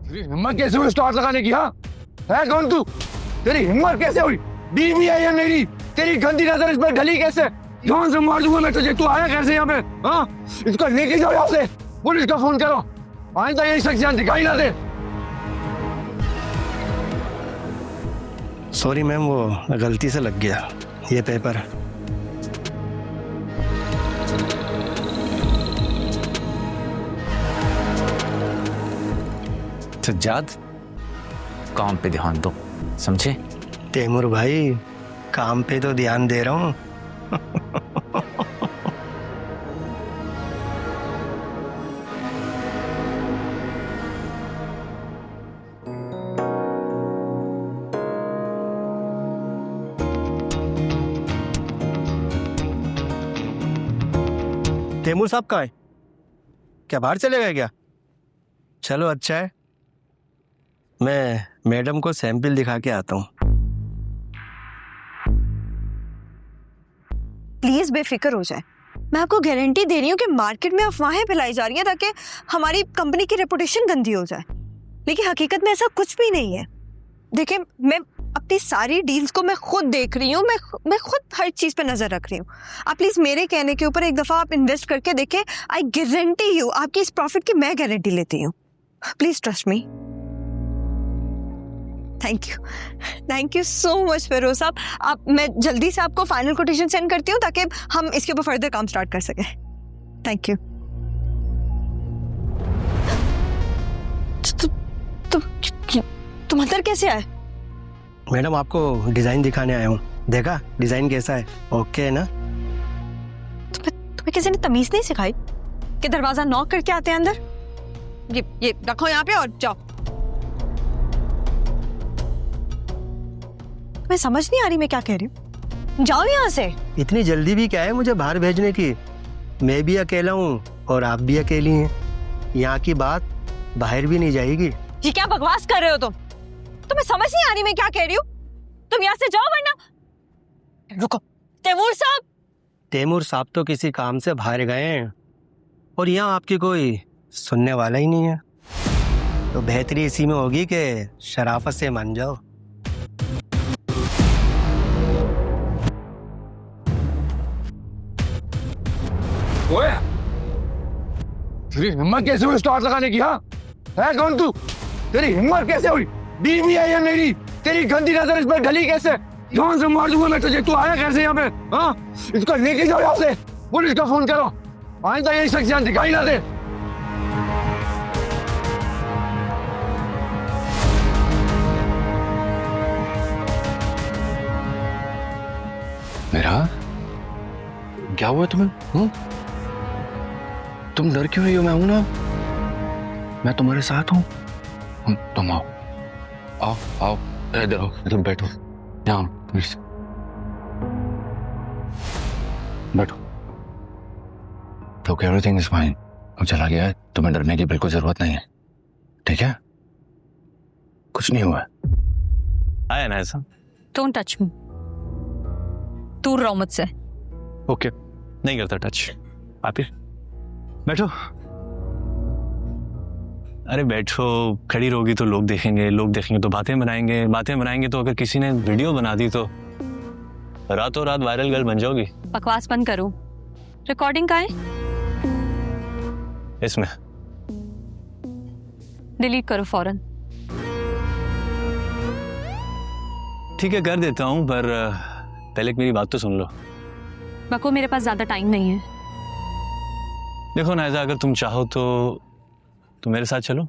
तेरी हिम्मत कैसे हुई स्टॉर्च लगाने की? हाँ है कौन तू? तेरी हिम्मत कैसे हुई? बीवी है ये मेरी, तेरी गंदी नजर इस पर ढली कैसे? जान से मार दूंगा मैं तुझे। तू आया कैसे यहाँ पे? हाँ इसको लेके जाओ यहाँ से, पुलिस का फोन करो। आइंदा यही शख्सियत दिखाई ना दे। सॉरी मैम, वो गलती से लग गया ये पेपर। सज्जाद, काम पे ध्यान दो, समझे? तैमूर भाई, काम पे तो ध्यान दे रहा हूँ। तैमूर साहब कहाँ है? क्या बाहर चले गए क्या? चलो अच्छा है, मैं मैडम को सैंपल दिखा के आता हूँ। प्लीज बेफिक्र हो जाए। मैं आपको गारंटी दे रही हूँ कि मार्केट में अफवाहें फैलाई जा रही हैं ताकि हमारी कंपनी की रेपुटेशन गंदी हो जाए, लेकिन हकीकत में ऐसा कुछ भी नहीं है। देखिए, मैं अपनी सारी डील्स को मैं खुद देख रही हूँ, मैं खुद हर चीज पे नजर रख रही हूँ। आप प्लीज मेरे कहने के ऊपर एक दफा आप इन्वेस्ट करके देखें। आई गारंटी यू, आपकी इस प्रॉफिट की मैं गारंटी लेती हूँ। Please trust me. Thank you so much Firoz साहब। आप, मैं जल्दी से आपको फाइनल कोटेशन सेंड करती हूँ ताकि हम इसके ऊपर फर्दर काम स्टार्ट कर सकें। Thank you. तुम अंदर कैसे आए? मैडम आपको डिजाइन दिखाने आया हूँ, देखा डिजाइन कैसा है? ओके है ना? तुम्हें किसी ने तमीज नहीं सिखाई कि दरवाजा नॉक करके आते हैं अंदर? ये रखो यहाँ पे और जाओ। मैं समझ नहीं आ रही मैं क्या कह रही हूँ। जाओ यहाँ से। इतनी जल्दी भी क्या है मुझे बाहर भेजने की? मैं भी अकेला हूँ और आप भी अकेली हैं। यहाँ की बात बाहर भी नहीं जाएगी। ये क्या बकवास कर रहे हो तुम? तुम्हें समझ नहीं आ रही मैं क्या कह रही हूँ? तुम यहाँ से जाओ वरना। रुको, तैमूर साहब। तैमूर साहब तो किसी काम से बाहर गए हैं और यहाँ आपकी कोई सुनने वाला ही नहीं है, तो बेहतरी इसी में होगी कि शराफत से मान जाओ। ओए, तेरी हिम्मत कैसे हुई स्टॉर्च लगाने की? हाँ है कौन तू? तेरी हिम्मत कैसे हुई? बीवी है ये मेरी, तेरी गंदी नजर इस पर ढली कैसे? जान से मार दूंगा मैं तुझे। तू आया कैसे यहाँ पे? हाँ इसको लेके जाओ यहाँ से, पुलिस का फोन करो। आइंदा यही शख्सियत दिखाई ना दे। मेरा क्या हुआ तुम्हें? तुम डर क्यों रही हो? मैं हूं ना, मैं तुम्हारे साथ हूं। तुम आओ आओ आओ, इधर आओ, तुम बैठो यहाँ, प्लीज बैठो। तो एवरीथिंग इज फाइन। अब चला गया है, तुम्हें डरने की बिल्कुल जरूरत नहीं है, ठीक है? कुछ नहीं हुआ। आया ना ऐसा? Don't touch me. दूर रहो मुझसे। ओके, नहीं करता टच। आप ही बैठो। अरे बैठो, खड़ी रहोगी तो लोग देखेंगे, लोग देखेंगे तो बातें बनाएंगे, बातें बनाएंगे तो अगर किसी ने वीडियो बना दी तो रातों रात वायरल गर्ल बन जाओगी। बकवास बंद करो। रिकॉर्डिंग कहाँ है? इसमें डिलीट करो फौरन। ठीक है कर देता हूँ, पर पहले मेरी बात तो सुन लो। बको, मेरे पास ज्यादा टाइम नहीं है। देखो नायजा, अगर तुम चाहो तो मेरे साथ चलो।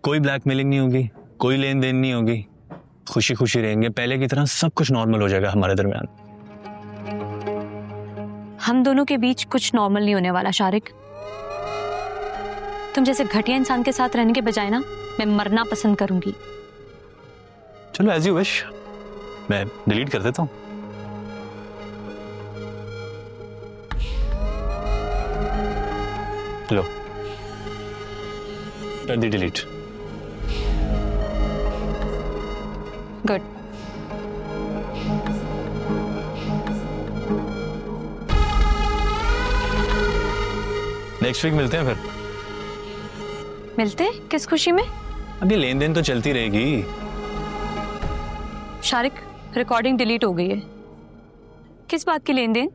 कोई ब्लैकमेलिंग नहीं होगी, कोई लेन देन नहीं होगी, खुशी खुशी रहेंगे, पहले की तरह सब कुछ नॉर्मल हो जाएगा हमारे दरमियान। हम दोनों के बीच कुछ नॉर्मल नहीं होने वाला शारिक। तुम जैसे घटिया इंसान के साथ रहने के बजाय ना, मैं मरना पसंद करूंगी। चलो एज यू विश, मैं डिलीट कर देता हूँ। लो, कर दी डिलीट। गुड। नेक्स्ट वीक मिलते हैं फिर। मिलते? किस खुशी में? अब ये लेन देन तो चलती रहेगी। शारिक, रिकॉर्डिंग डिलीट हो गई है। किस बात की लेन देन?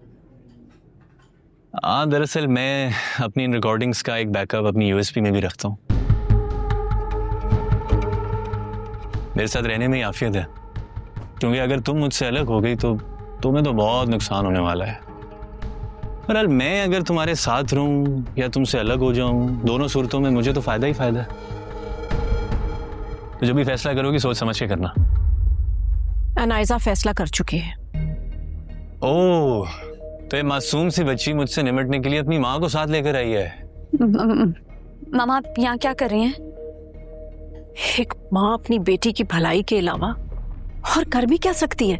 हाँ, दरअसल मैं अपनी इन रिकॉर्डिंग्स का एक बैकअप अपनी यूएसपी में भी रखता हूँ। मेरे साथ रहने में ही आफियत है, क्योंकि अगर तुम मुझसे अलग हो गई तो तुम्हें तो बहुत नुकसान होने वाला है। बहरहाल मैं अगर तुम्हारे साथ रहूं या तुमसे अलग हो जाऊं, दोनों सूरतों में मुझे तो फायदा ही फायदा है। तो जो भी फैसला करोगी सोच समझ के करना। अनाइजा फैसला कर चुकी है। ओह, तो ये मासूम सी बच्ची मुझसे निमटने के लिए अपनी माँ को साथ लेकर आई है। मामा, आप यहाँ क्या कर रही हैं? एक माँ अपनी बेटी की भलाई के अलावा और कर भी क्या सकती है?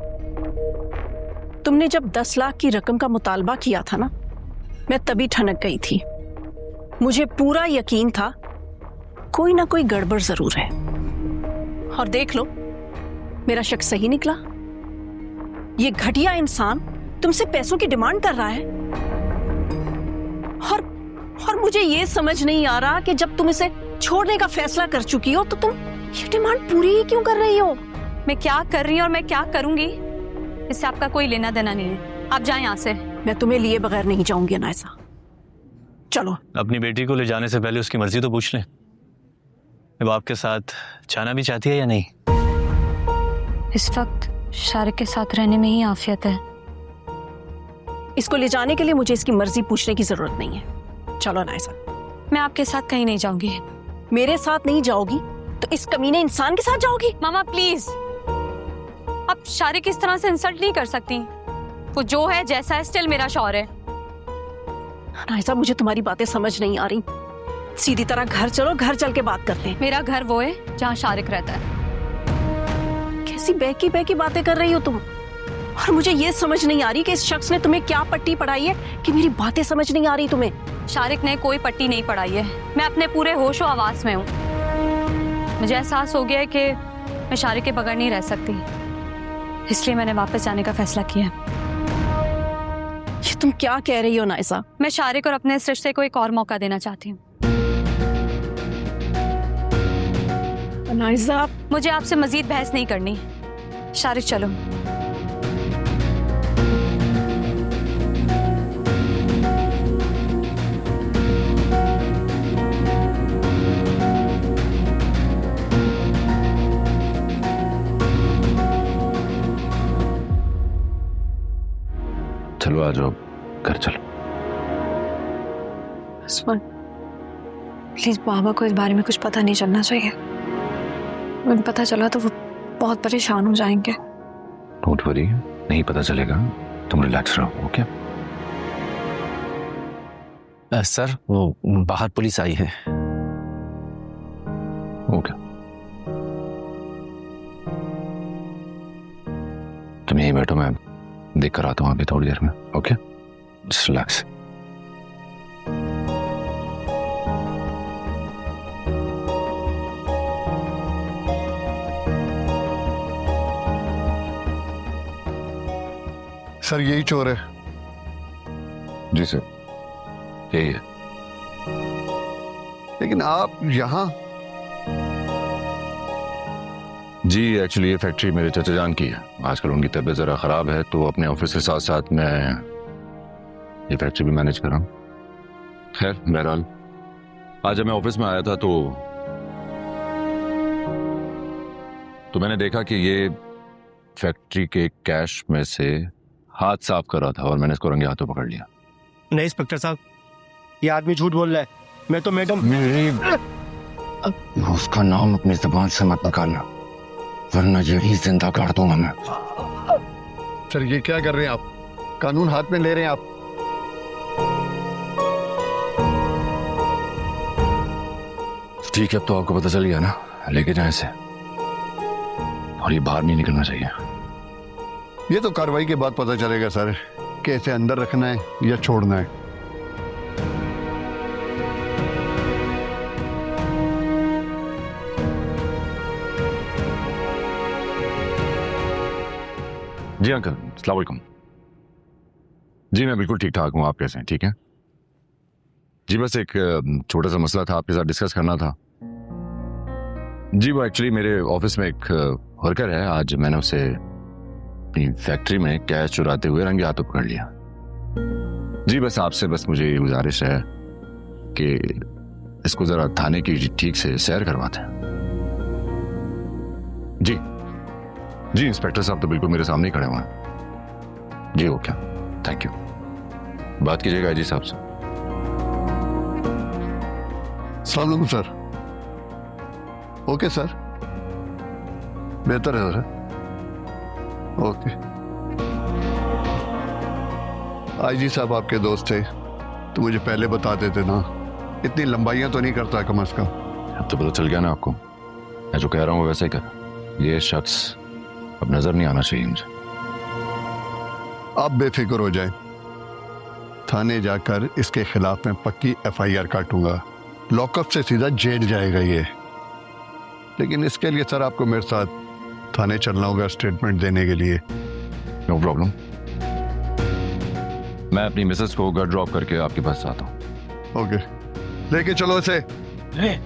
तुमने जब 10 लाख की रकम का मुतालबा किया था ना, मैं तभी ठनक गई थी। मुझे पूरा यकीन था कोई ना कोई गड़बड़ जरूर है। और देख लो, मेरा शक सही निकला। ये घटिया इंसान तुमसे पैसों की डिमांड कर रहा है। और मुझे ये समझ नहीं आ रहा कि जब तुम इसे छोड़ने का फैसला कर चुकी हो तो तुम ये डिमांड पूरी ही क्यों कर रही हो? मैं क्या कर रही हूँ और मैं क्या करूंगी, इससे आपका कोई लेना देना नहीं है। आप जाएं यहाँ से। मैं तुम्हें लिए बगैर नहीं जाऊंगी अनाइसा। चलो। अपनी बेटी को ले जाने से पहले उसकी मर्जी तो पूछ लें। अब आपके साथ जाना भी चाहती है या नहीं? इस वक्त शारिक के साथ रहने में ही आफियत है। इसको ले जाने के लिए मुझे इसकी मर्जी पूछने की जरूरत नहीं है। चलो अनाइसा। मैं आपके साथ कहीं नहीं जाऊंगी। मेरे साथ नहीं जाओगी तो इस कमीने इंसान के साथ जाओगी? मामा प्लीज, आप शारिक इस तरह से इंसल्ट नहीं कर सकती। वो जो है जैसा है स्टिल मेरा शौहर है। अनाइसा, मुझे तुम्हारी बातें समझ नहीं आ रही। सीधी तरह घर चलो, घर चल के बात करते हैं। मेरा घर वो है जहाँ शारिक रहता है। कैसी बहकी बहकी बातें कर रही हो तुम? और मुझे ये समझ नहीं आ रही कि इस शख्स ने तुम्हें क्या पट्टी पढ़ाई है कि मेरी बातें समझ नहीं आ रही तुम्हें। शारिक ने कोई पट्टी नहीं पढ़ाई है। मैं अपने पूरे होशो आवाज में हूँ। मुझे एहसास हो गया है कि मैं शारिक के बगैर नहीं रह सकती, इसलिए मैंने वापस जाने का फैसला किया। ये तुम क्या कह रही हो नाइसा? मैं शारिक और अपने इस रिश्ते को एक और मौका देना चाहती हूँ। नाइसा, मुझे आपसे मजीद बहस नहीं करनी। शारिक चलो। चलो आ जाओ, घर चलो। प्लीज बाबा को इस बारे में कुछ पता नहीं चलना चाहिए। उन्हें पता चला तो वो बहुत परेशान हो जाएंगे। डोंट वरी, नहीं पता चलेगा। तुम रिलैक्स रहो, ओके? सर, वो बाहर पुलिस आई है। ओके, तुम यहीं बैठो, मैं देख कर आता हूँ अभी थोड़ी देर में। Okay, just relax. सर यही चोर है। जी सर, यही है। लेकिन आप यहाँ? जी एक्चुअली ये फैक्ट्री मेरे चाचा जान की है। आजकल उनकी तबीयत ज़रा ख़राब है, तो अपने ऑफिस के साथ साथ मैं ये फैक्ट्री भी मैनेज कर रहा हूँ। खैर बहरहाल, आज जब मैं ऑफिस में आया था तो मैंने देखा कि ये फैक्ट्री के कैश में से हाथ साफ कर रहा था और मैंने इसको रंगे हाथों पकड़ लिया। नहीं इंस्पेक्टर साहब, ये आदमी झूठ बोल रहा है। मैं तो मैडम उसका नाम अपनी ज़बान से मत निकालना, वरना यही जिंदा काट दूंगा मैं। सर ये क्या कर रहे हैं आप? कानून हाथ में ले रहे हैं आप। ठीक है, अब तो आपको पता चल गया ना, लेके जाए इसे और ये बाहर नहीं निकलना चाहिए। ये तो कार्रवाई के बाद पता चलेगा सर कि इसे अंदर रखना है या छोड़ना है। जी अंकल, अस्सलाम वालेकुम। जी मैं बिल्कुल ठीक ठाक हूँ, आप कैसे हैं? ठीक है जी, बस एक छोटा सा मसला था, आपके साथ डिस्कस करना था। जी वो एक्चुअली मेरे ऑफिस में एक वर्कर है, आज मैंने उसे अपनी फैक्ट्री में कैश चुराते हुए रंगे हाथों पकड़ लिया। जी बस आपसे मुझे ये गुजारिश है कि इसको जरा थाने की ठीक से सैर करवाते हैं। जी जी इंस्पेक्टर साहब तो बिल्कुल मेरे सामने ही खड़े हुए हैं। जी ओके, थैंक यू। बात कीजिएगा आईजी साहब से। अस्सलाम वालेकुम सर। ओके सर, बेहतर है सर। ओके। आईजी साहब आपके दोस्त थे तो मुझे पहले बता देते ना, इतनी लंबाइयां तो नहीं करता कम से कम। अब तो पता चल गया ना आपको, मैं जो कह रहा हूँ वैसे ही कर। ये शख्स अब नजर नहीं आना चाहिए मुझे। आप बेफिक्र हो जाएं, थाने जाकर इसके खिलाफ मैं पक्की एफआईआर काटूंगा, लॉकअप से सीधा जेल जाएगा ये। लेकिन इसके लिए सर आपको मेरे साथ थाने चलना होगा स्टेटमेंट देने के लिए। नो प्रॉब्लम, मैं अपनी मिसेस को घर ड्रॉप करके आपके पास आता हूँ। ओके, लेके चलो इसे। ए,